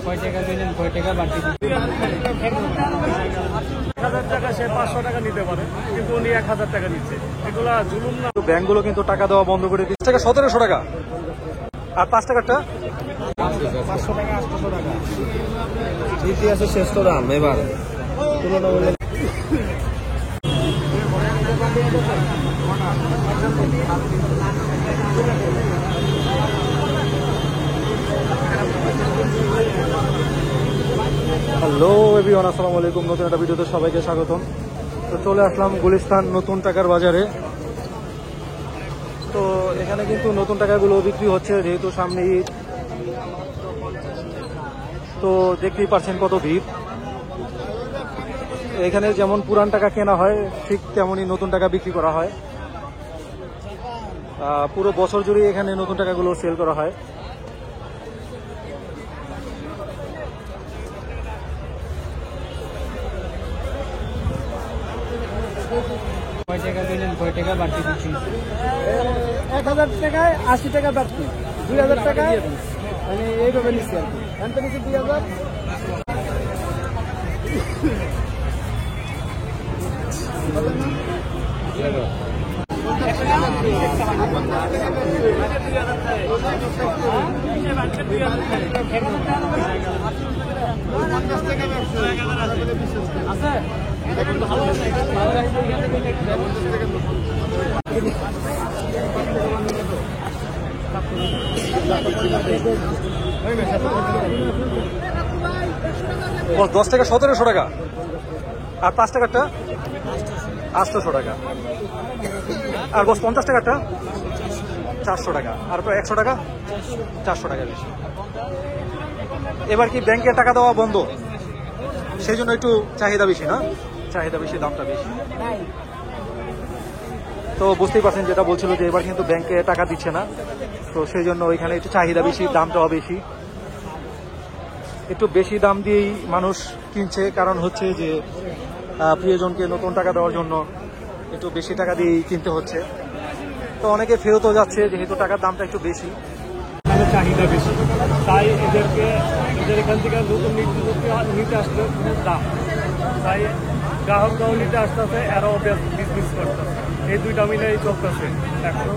কয় টাকা দিলেন, কয় টাকা বাড়তি 1000 টাকা সে 500 টাকা নিতে পারে, কিন্তু উনি 1000 টাকা নিচ্ছে। এগুলা জুলুম না? ব্যাংকগুলো কিন্তু টাকা দেওয়া বন্ধ করে দিচ্ছে। টাকা 1700 টাকা আর 5 টাকাটা 500 টাকা 800 টাকা। ইতিহাসে শ্রেষ্ঠ দাম এবার তুলনা বলে। হ্যালো এভরিওয়ান, আসসালামু আলাইকুম। নতুন একটা ভিডিওতে সবাইকে স্বাগতম। তো চলে আসলাম গুলিস্তান নতুন টাকার বাজারে। তো এখানে কিন্তু নতুন টাকাগুলো বিক্রি হচ্ছে, যেহেতু সামনে ঈদ। তো দেখতেই পাচ্ছেন কত ভিড়। এখানে যেমন পুরান টাকা কেনা হয়, ঠিক তেমনই নতুন টাকা বিক্রি করা হয়। পুরো বছর জুড়ে এখানে নতুন টাকাগুলো সেল করা হয়। কয় টাকা দিলেন, কয় টাকা বাড়তি দিচ্ছি? 1000 টাকায় 80 টাকা বাড়তি, 2000 টাকায় মানে এইভাবে নিচ্ছি আর কি। এখানটা নিচ্ছি 2000। বস 10 টাকা 1700 টাকা আর 5 টাকাটা 800 টাকা আর বস 50 টাকাটা 400 টাকা আর 100 টাকা 400 টাকা বেশি। এবার কি ব্যাংকে টাকা দেওয়া বন্ধ, সেই জন্য একটু চাহিদা বেশি, না চাহিদা বেশি, দামটা বেশি। তো বুঝতেই পারছেন, যেটা বলছিল যে এবার কিন্তু ব্যাংকে টাকা দিচ্ছে না, তো সেই জন্য ওইখানে একটু চাহিদা বেশি, দামটাও বেশি। একটু বেশি দাম দিয়েই মানুষ কিনছে, কারণ হচ্ছে যে প্রিয়জনকে নতুন টাকা দেওয়ার জন্য একটু বেশি টাকা দিয়েই কিনতে হচ্ছে। তো অনেকে ফেরতও যাচ্ছে, যেহেতু টাকার দামটা একটু বেশি। চাহিদা বেশি, তাই এদের এখান থেকে নতুন নিতে আসলে দাম, তাই গ্রাহকরাও নিতে আসতেছে, এরাও বিজনেস করতেছে। এই দুইটা মিলেই চলতেছে এখন।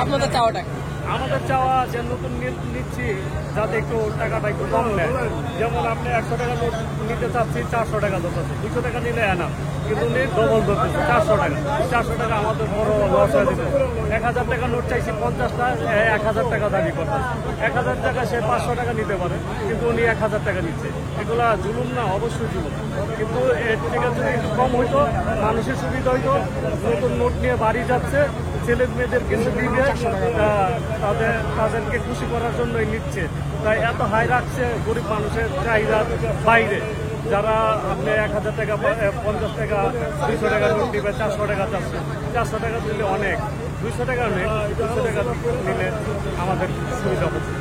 আপনাদের চাওয়াটা? আমাদের চাওয়া যে নতুন নিচ্ছি যাতে একটু টাকাটা একটু কম নেয়। যেমন আপনি 100 টাকা নোট নিতে চাচ্ছি, 400 টাকা ধরতেছে। 200 টাকা নিলে না, কিন্তু উনি ডবল ধরতেছে 400 টাকা। 400 টাকা আমাদের বড় লস হয়ে দিতে। 1000 টাকা নোট চাইছি 50টা, 1000 টাকা দাবি করতেছে। 1000 টাকা সে 500 টাকা নিতে পারে, কিন্তু উনি 1000 টাকা নিচ্ছে। এগুলা জুলুম না? অবশ্যই জুলুম, কিন্তু এর থেকে যদি একটু কম হইতো মানুষের সুবিধা হইতো। নতুন নোট নিয়ে বাড়ি যাচ্ছে, ছেলে মেয়েদের কিছু দিবে, তাদেরকে খুশি করার জন্যই নিচ্ছে। তাই এত হাই রাখছে গরিব মানুষের চাহিদার বাইরে। যারা আপনি 1000 টাকা, 50 টাকা, 200 টাকা নোট দিবে, 400 টাকা চাচ্ছে। 400 টাকা দিলে অনেক, 200 টাকা নেই, 200 টাকা নিলে আমাদের সুবিধা হচ্ছে।